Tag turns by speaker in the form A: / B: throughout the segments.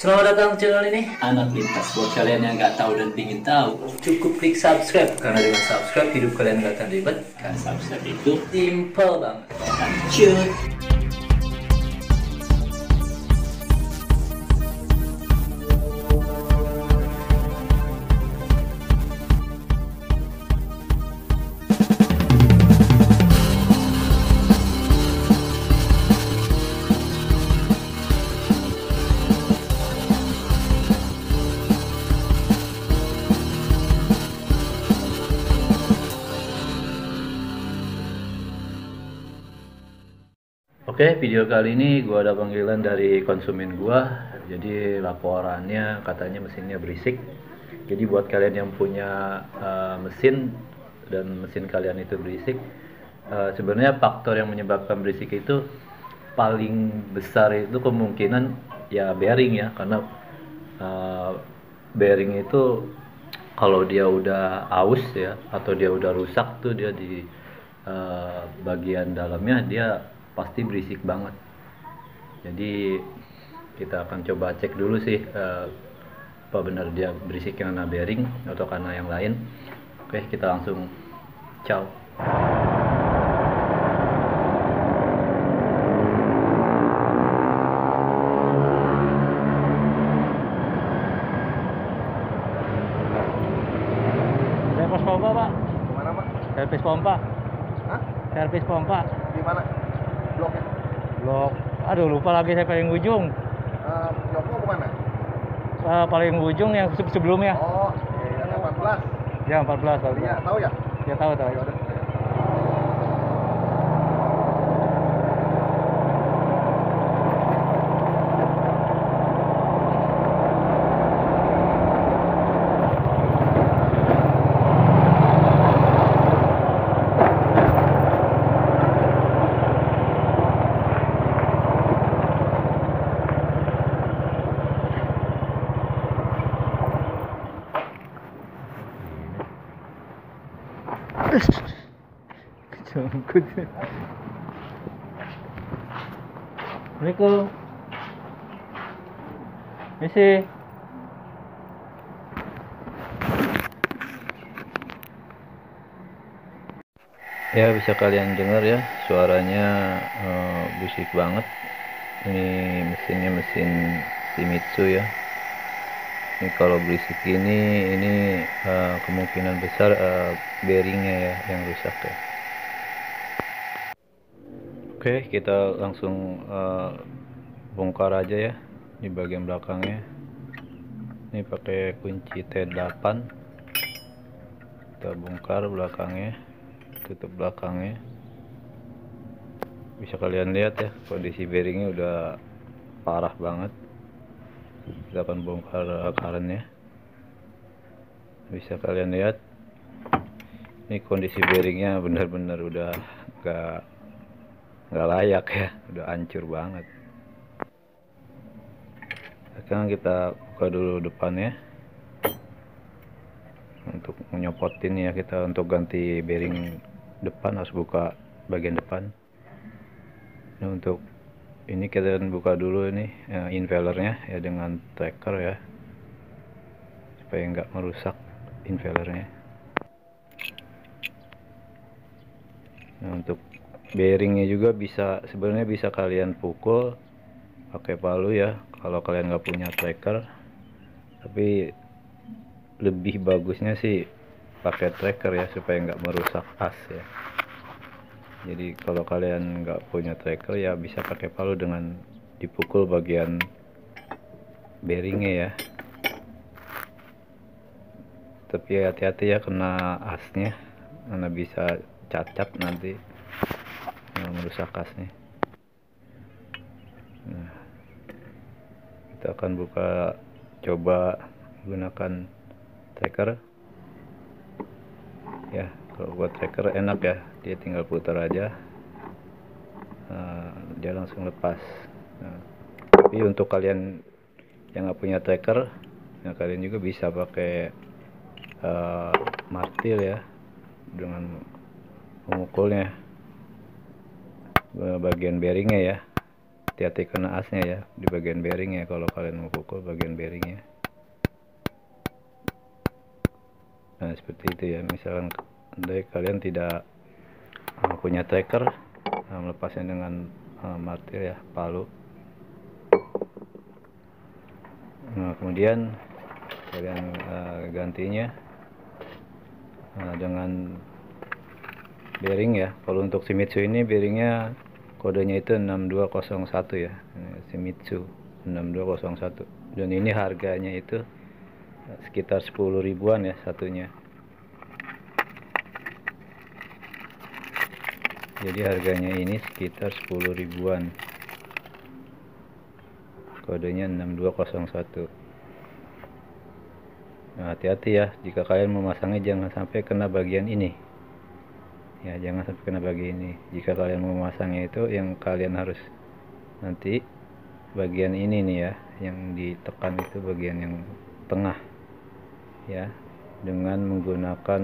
A: Selamat datang ke channel ini.
B: Anak lintas, buat kalian yang nggak tahu dan ingin tahu,
A: Cukup klik subscribe karena dengan subscribe hidup kalian gak akan ribet.
B: kan subscribe itu
A: Simple banget.
B: lanjut.
C: Oke, video kali ini gua ada panggilan dari konsumen gua. Jadi laporannya katanya mesinnya berisik. Jadi buat kalian yang punya mesin dan mesin kalian itu berisik, sebenarnya faktor yang menyebabkan berisik itu paling besar itu kemungkinan ya bearing ya, karena bearing itu kalau dia udah aus ya atau dia udah rusak tuh dia di bagian dalamnya dia pasti berisik banget. Jadi kita akan coba cek dulu sih apa benar dia berisik karena bearing atau karena yang lain. Oke, kita langsung ciao. Servis pompa, Pak.
D: Gimana, Pak?
C: Servis pompa.
D: Hah?
C: Servis pompa.
D: Di mana? Bloknya?
C: Blok. Aduh, lupa lagi saya paling ujung.
D: Blokmu kemana?
C: Paling ujung yang sebelumnya.
D: Oh, yang 14.
C: Ya, 14 Pak.
D: Iya, tahu ya?
C: Ya tahu.
D: Ya udah.
C: Kejangkut. Assalamualaikum. Misi. Ya, bisa kalian dengar ya suaranya bisik banget. Ini mesinnya mesin Shimizu ya. Ini kalau berisik ini kemungkinan besar bearingnya ya yang rusak ya. Oke, kita langsung bongkar aja ya di bagian belakangnya. Ini pakai kunci T8. Kita bongkar belakangnya, tutup belakangnya. Bisa kalian lihat ya, kondisi bearingnya udah parah banget. Kita akan bongkar karennya. Bisa kalian lihat, ini kondisi bearingnya benar-benar udah nggak layak ya, udah hancur banget. Sekarang kita buka dulu depannya untuk menyopotin ya. Kita untuk ganti bearing depan harus buka bagian depan. Nah, untuk ini kita buka dulu ini invalernya ya dengan tracker ya, supaya nggak merusak invalernya. Nah, untuk bearingnya juga sebenarnya bisa kalian pukul pakai palu ya kalau kalian nggak punya tracker, tapi lebih bagusnya sih pakai tracker ya supaya nggak merusak as ya. Jadi kalau kalian nggak punya tracker ya bisa pakai palu dengan dipukul bagian bearingnya ya. Tapi hati-hati ya kena asnya, karena bisa cacat nanti merusak asnya. Nah, kita akan coba gunakan tracker ya. Kalau buat tracker enak ya, dia tinggal putar aja, dia langsung lepas. Nah, tapi untuk kalian yang nggak punya tracker, nah kalian juga bisa pakai martil ya, dengan memukulnya bagian bearingnya ya. hati-hati kena asnya ya di bagian bearing ya kalau kalian mau pukul bagian bearingnya. Nah seperti itu ya, misalkan kalian tidak punya tracker, melepasnya dengan martil ya, palu. Nah kemudian kalian gantinya dengan bearing ya. Kalau untuk Shimizu ini bearingnya kodenya itu 6201 ya, Shimizu 6201, dan ini harganya itu sekitar 10 ribuan ya satunya. Jadi harganya ini sekitar 10 ribuan, kodenya 6201. Nah hati-hati ya, jika kalian memasangnya jangan sampai kena bagian ini ya, jangan sampai kena bagian ini. Jika kalian memasangnya itu yang kalian harus nanti bagian ini nih ya, yang ditekan itu bagian yang tengah ya, dengan menggunakan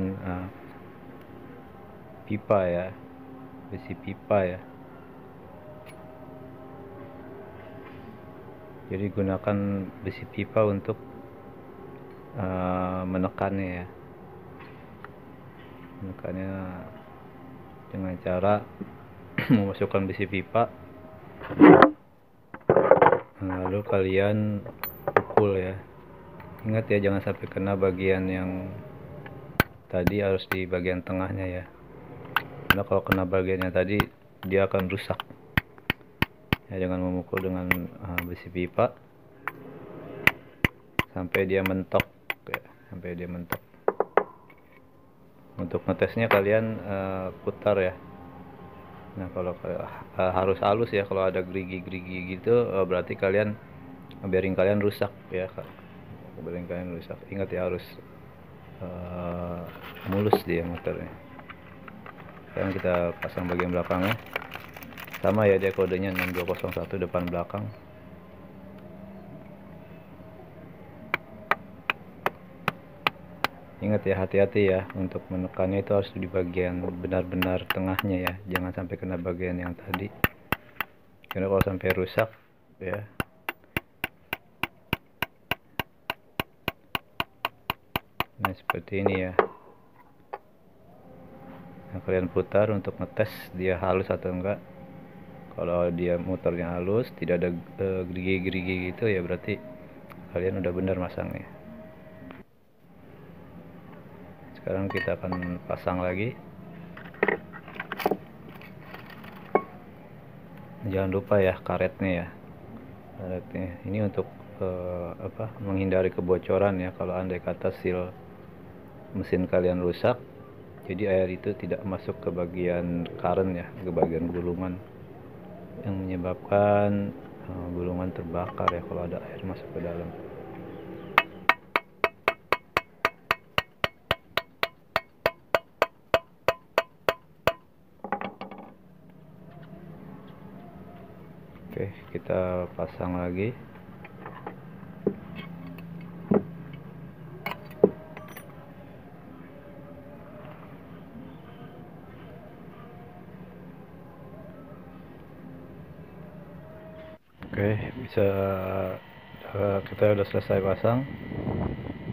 C: pipa ya, besi pipa ya. Jadi gunakan besi pipa untuk menekannya ya, menekannya dengan cara memasukkan besi pipa, lalu kalian pukul ya. Ingat ya, jangan sampai kena bagian yang tadi, harus di bagian tengahnya ya, karena kalau kena bagiannya tadi dia akan rusak ya. Jangan memukul dengan besi pipa sampai dia mentok ya, sampai dia mentok. Untuk ngetesnya kalian putar ya. Nah kalau harus halus ya, kalau ada gerigi-gerigi gitu berarti kalian bearing kalian rusak ya, bearing kalian rusak. Ingat ya, harus mulus dia motornya. Sekarang kita pasang bagian belakangnya, sama ya, dia kodenya 6201 depan belakang. Ingat ya, hati-hati ya, untuk menekannya itu harus di bagian benar-benar tengahnya ya, jangan sampai kena bagian yang tadi, karena kalau sampai rusak ya. Nah seperti ini ya. Nah kalian putar untuk ngetes dia halus atau enggak. Kalau dia motornya halus, tidak ada gerigi-gerigi gitu ya, berarti kalian udah benar masangnya. Sekarang kita akan pasang lagi. Jangan lupa ya karetnya ya, karetnya ini untuk menghindari kebocoran ya. Kalau andai kata seal mesin kalian rusak, jadi air itu tidak masuk ke bagian current ya, ke bagian gulungan, yang menyebabkan gulungan terbakar ya kalau ada air masuk ke dalam. Oke, kita pasang lagi. Oke, bisa kita udah selesai pasang.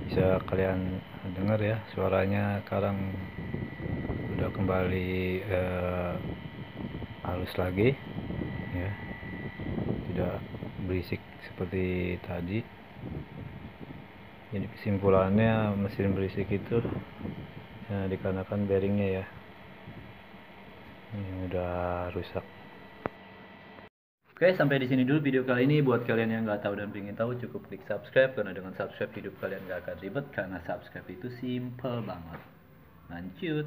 C: Bisa kalian dengar ya suaranya sekarang udah kembali halus lagi ya, tidak berisik seperti tadi. Jadi kesimpulannya mesin berisik itu ya, dikarenakan bearingnya ya yang udah rusak.
A: Oke, sampai di sini dulu video kali ini. Buat kalian yang nggak tahu dan pengen tahu, cukup klik subscribe, karena dengan subscribe hidup kalian nggak akan ribet, karena subscribe itu simple banget. Lanjut.